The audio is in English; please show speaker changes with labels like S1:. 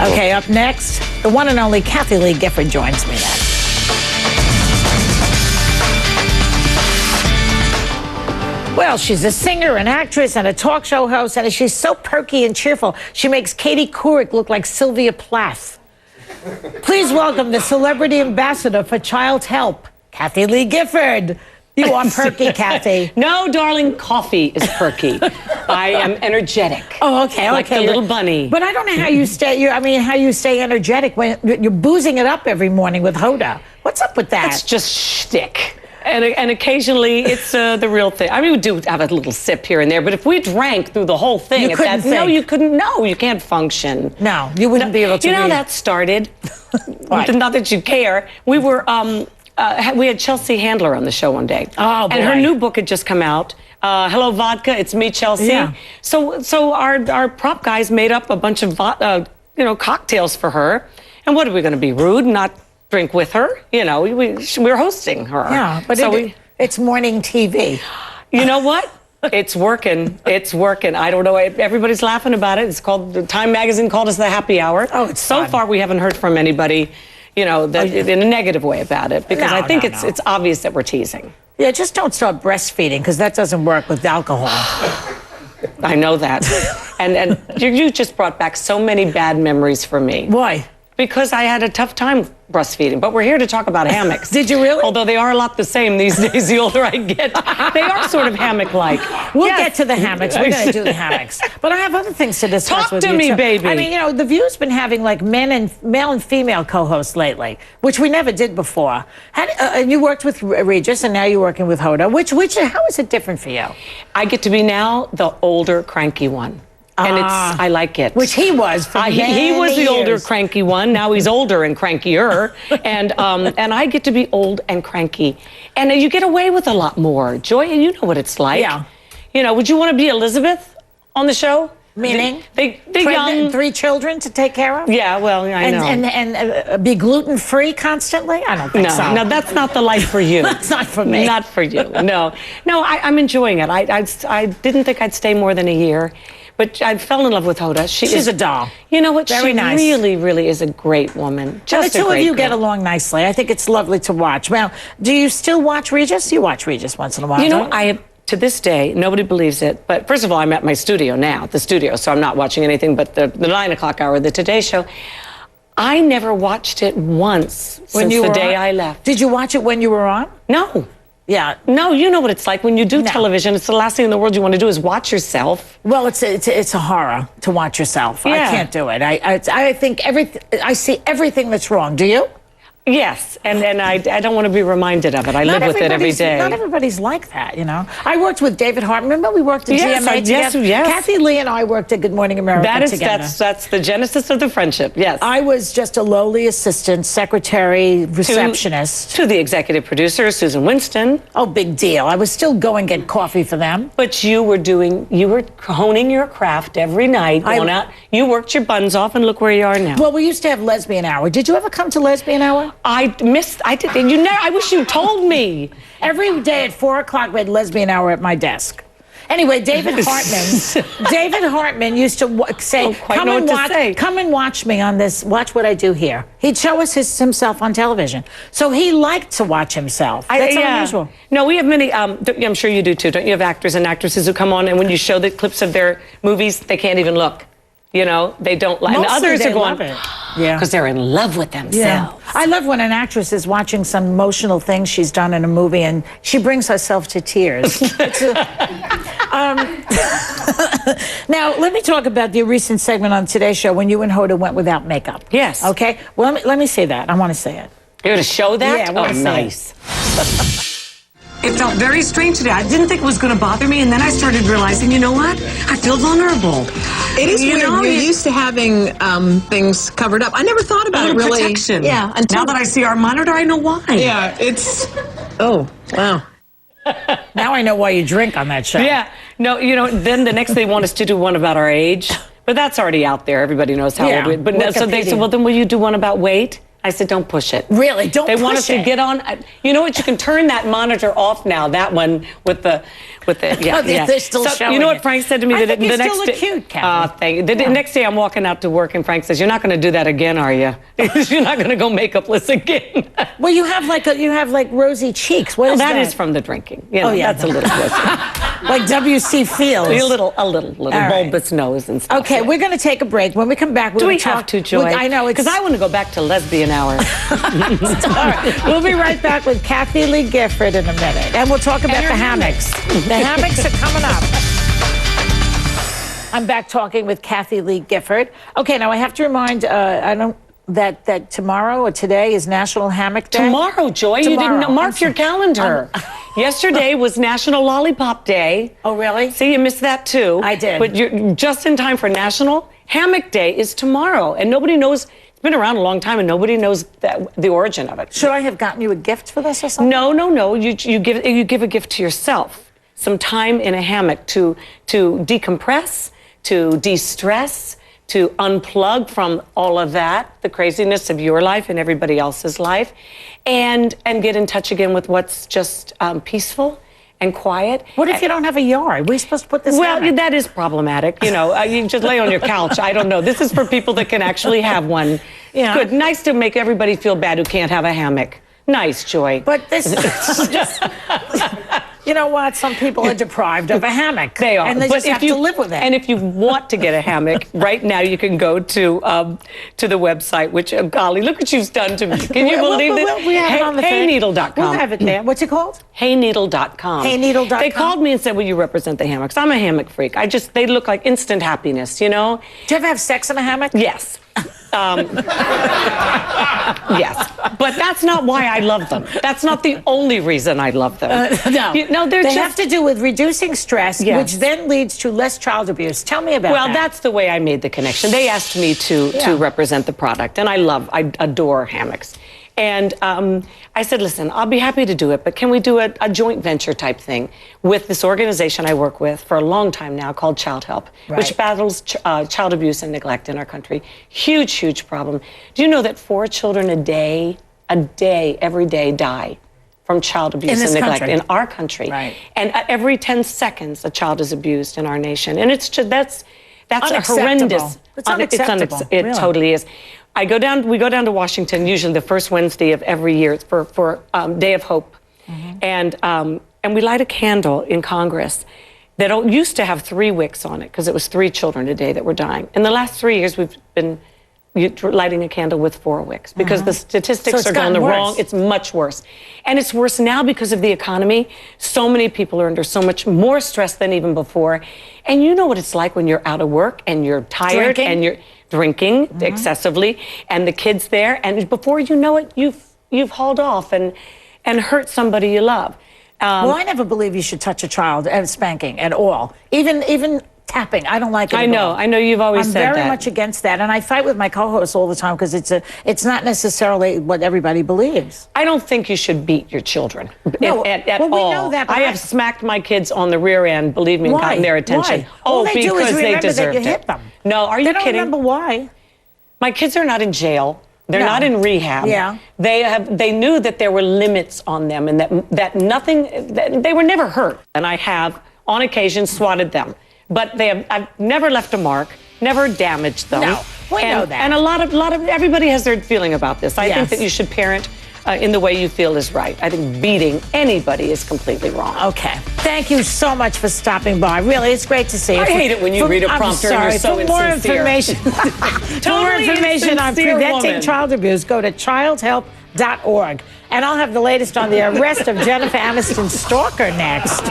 S1: Okay, up next, the one and only Kathie Lee Gifford joins me next. Well, she's a singer, an actress, and a talk show host, and she's so perky and cheerful, she makes Katie Couric look like Sylvia Plath. Please welcome the celebrity ambassador for ChildHelp, Kathie Lee Gifford. You are perky, Kathie.
S2: No, darling, coffee is perky. I am energetic.
S1: Oh, okay,
S2: like
S1: okay.
S2: the little bunny.
S1: But I don't know how you stay. How you stay energetic when you're boozing it up every morning with Hoda. What's up with that?
S2: It's just shtick. And occasionally it's the real thing. I mean, we do have a little sip here and there, but if we drank through the whole thing,
S1: you couldn't think.
S2: No, you couldn't. No, you can't function.
S1: No, you wouldn't be able to.
S2: You know how that started? Not that you care. We were we had Chelsea Handler on the show one day.
S1: Oh, boy.
S2: And her new book had just come out. Hello, Vodka. It's me, Chelsea.
S1: Yeah.
S2: So our prop guys made up a bunch of cocktails for her. And what are we going to be rude? Not drink with her? We're hosting her.
S1: Yeah, but it's morning TV.
S2: You know what? It's working. It's working. I don't know. Everybody's laughing about it. It's called, Time Magazine called us the happy hour.
S1: Oh, it's
S2: so
S1: fun.
S2: far we haven't heard from anybody, in a negative way about it, because I think it's obvious that we're teasing.
S1: Yeah, just don't start breastfeeding, because that doesn't work with alcohol.
S2: I know that. and you just brought back so many bad memories for me.
S1: Why?
S2: Because I had a tough time breastfeeding, but we're here to talk about hammocks.
S1: Did you really?
S2: Although they are a lot the same these days, the older I get. They are sort of hammock-like.
S1: We'll get to the hammocks. We're going to do the hammocks. But I have other things to discuss with you.
S2: Talk to me, baby.
S1: I mean, The View's been having like male and female co-hosts lately, which we never did before. And you worked with Regis, and now you're working with Hoda. How is it different for you?
S2: I get to be now the older, cranky one. And I like it.
S1: Which he was for many
S2: He was the
S1: years.
S2: older, cranky one. Now he's older and crankier. and I get to be old and cranky. And you get away with a lot more. Joy, you know what it's like.
S1: Yeah.
S2: Would you want to be Elizabeth on the show?
S1: Meaning?
S2: They
S1: young.
S2: young.
S1: 3 children to take care of?
S2: Yeah, well, I know.
S1: And be gluten-free constantly? I don't think so.
S2: No, that's not the life for you.
S1: That's not for me.
S2: Not for you, no. No, I'm enjoying it. I didn't think I'd stay more than a year. But I fell in love with Hoda. She's
S1: a doll.
S2: You know what?
S1: Very nice.
S2: She really, really is a great woman. Just
S1: and the two of you get along nicely. I think it's lovely to watch. Well, do you still watch Regis? You watch Regis once in a while.
S2: To this day, nobody believes it. But first of all, I'm at my studio now, so I'm not watching anything but the 9 o'clock hour, the Today Show. I never watched it once since the day I left.
S1: Did you watch it when you were on?
S2: No.
S1: Yeah.
S2: No, you know what it's like when you do television. It's the last thing in the world you want to do is watch yourself.
S1: Well, it's a horror to watch yourself. Yeah. I can't do it. I think I see everything that's wrong. Do you?
S2: Yes, and I don't want to be reminded of it. I live with it every day.
S1: Not everybody's like that, I worked with David Hartman. Remember we worked at GMA together?
S2: Yes.
S1: Kathie Lee and I worked at Good Morning America together.
S2: That's the genesis of the friendship, yes.
S1: I was just a lowly assistant, secretary, receptionist.
S2: To the executive producer, Susan Winston.
S1: Oh, big deal. I was still going to get coffee for them.
S2: But you were honing your craft every night, going out. You worked your buns off, and look where you are now.
S1: Well, we used to have Lesbian Hour. Did you ever come to Lesbian Hour?
S2: I did. I wish you told me.
S1: Every day at 4 o'clock, we had Lesbian Hour at my desk. Anyway, David Hartman used to say, come and watch me on this, watch what I do here. He'd show us himself on television. So he liked to watch himself. That's unusual.
S2: No, we have many, I'm sure you do too, don't you have actors and actresses who come on and when you show the clips of their movies, they can't even look. They don't like, and others are going, because they're in love with themselves.
S1: Yeah. I love when an actress is watching some emotional thing she's done in a movie and she brings herself to tears. Now, let me talk about the recent segment on Today's Show when you and Hoda went without makeup.
S2: Yes.
S1: Okay? Well, let me say that. I want to say it.
S2: You're going to show that?
S1: Yeah, I want to say
S2: nice. It felt very strange today. I didn't think it was going to bother me, and then I started realizing, you know what? I feel vulnerable.
S3: It is weird. You're used to having things covered up. I never thought about it really.
S2: Protection.
S3: Yeah.
S2: Now that I see our monitor, I know why.
S3: Yeah, it's... Oh, wow.
S1: Now I know why you drink on that show.
S2: Yeah. No, then the next they want us to do one about our age. But that's already out there. Everybody knows how old we are. But so they said, well, then will you do one about weight? I said, don't push it.
S1: Really? Don't push it.
S2: They want us to get on. You know what? You can turn that monitor off now. That one with the yeah.
S1: They're still showing
S2: You know what
S1: it.
S2: Frank said to me?
S1: I
S2: the
S1: think you
S2: next
S1: still look cute, Kathie.
S2: thank you. The next day I'm walking out to work and Frank says, "You're not going to do that again, are you? You're not going to go makeupless again."
S1: Well, you have like rosy cheeks. What is that?
S2: That is from the drinking. You know, that's a little
S1: like W.C. Fields.
S2: A little bulbous nose and stuff.
S1: Okay, we're going to take a break. When we come back, we're going to talk.
S2: Have to, Joy?
S1: I know,
S2: because I want to go back to lesbian hour.
S1: All right. We'll be right back with Kathie Lee Gifford in a minute, and we'll talk about the hammocks. The hammocks are coming up. I'm back talking with Kathie Lee Gifford. Okay, now I have to remind that tomorrow or today is National Hammock Day.
S2: Tomorrow, Joy.
S1: Tomorrow.
S2: You didn't know. Mark your calendar. Yesterday was National Lollipop Day.
S1: Oh, really?
S2: See, you missed that too.
S1: I did.
S2: But you're just in time for National Hammock Day is tomorrow, and nobody knows. It's been around a long time, and nobody knows the origin of it.
S1: Should I have gotten you a gift for this or something?
S2: No. You give a gift to yourself. Some time in a hammock to decompress, to de-stress, to unplug from all of that, the craziness of your life and everybody else's life, and get in touch again with what's just peaceful and quiet.
S1: What if you don't have a yard? We're supposed to put this hammock?
S2: That is problematic. You know, you just lay on your couch. I don't know. This is for people that can actually have one. Yeah. Good. Nice to make everybody feel bad who can't have a hammock. Nice, Joy.
S1: But this is just... You know what? Some people are deprived of a hammock.
S2: They are.
S1: And they just have to live with it.
S2: And if you want to get a hammock, right now you can go to the website, which, golly, look what you've done to me. Can you believe this?
S1: We have it on the
S2: Hayneedle.com.
S1: We'll have it there. What's it called?
S2: Hayneedle.com.
S1: Hayneedle.com.
S2: They called me and said, will you represent the hammocks? I'm a hammock freak. They look like instant happiness, you know?
S1: Do you ever have sex in a hammock?
S2: Yes. Yes, but that's not why I love them. That's not the only reason I love them.
S1: No, they have to do with reducing stress, which then leads to less child abuse. Tell me about that.
S2: Well, that's the way I made the connection. They asked me to represent the product, and I adore hammocks. And I said, listen, I'll be happy to do it, but can we do a joint venture type thing with this organization I work with for a long time now called ChildHelp, which battles child abuse and neglect in our country. Huge, huge problem. Do you know that 4 children a day, every day die from child abuse and neglect in our country? Right. And every 10 seconds, a child is abused in our nation. And it's just, that's a horrendous.
S1: It's unacceptable.
S2: It really totally is. We go down to Washington usually the first Wednesday of every year for Day of Hope, and we light a candle in Congress that used to have 3 wicks on it because it was 3 children a day that were dying. In the last 3 years, we've been lighting a candle with 4 wicks because the statistics are going the wrong. It's much worse, and it's worse now because of the economy. So many people are under so much more stress than even before, and you know what it's like when you're out of work and you're tired and you're drinking excessively, and the kids there, and before you know it, you've hauled off and hurt somebody you love.
S1: Well, I never believe you should touch a child at spanking at all, even tapping. I don't like it.
S2: I know. You've always said that.
S1: I'm very much against that, and I fight with my co-hosts all the time because it's not necessarily what everybody believes.
S2: I don't think you should beat your children at
S1: We
S2: all.
S1: know that.
S2: I have smacked my kids on the rear end, believe me, and gotten their attention.
S1: Why? All they do is remember that you hit them.
S2: No, are you kidding?
S1: They don't remember why.
S2: My kids are not in jail. They're not in rehab.
S1: Yeah.
S2: They knew that there were limits on them and that they were never hurt. And I have, on occasion, swatted them. But I've never left a mark, never damaged them.
S1: No, we know that.
S2: And a lot of everybody has their feeling about this. I think that you should parent in the way you feel is right. I think beating anybody is completely wrong.
S1: Okay. Thank you so much for stopping by. Really, it's great to see you.
S2: I hate it when you read a prompter and you're so insincere.
S1: For more information on preventing child abuse, go to childhelp.org. And I'll have the latest on the arrest of Jennifer Aniston's stalker next.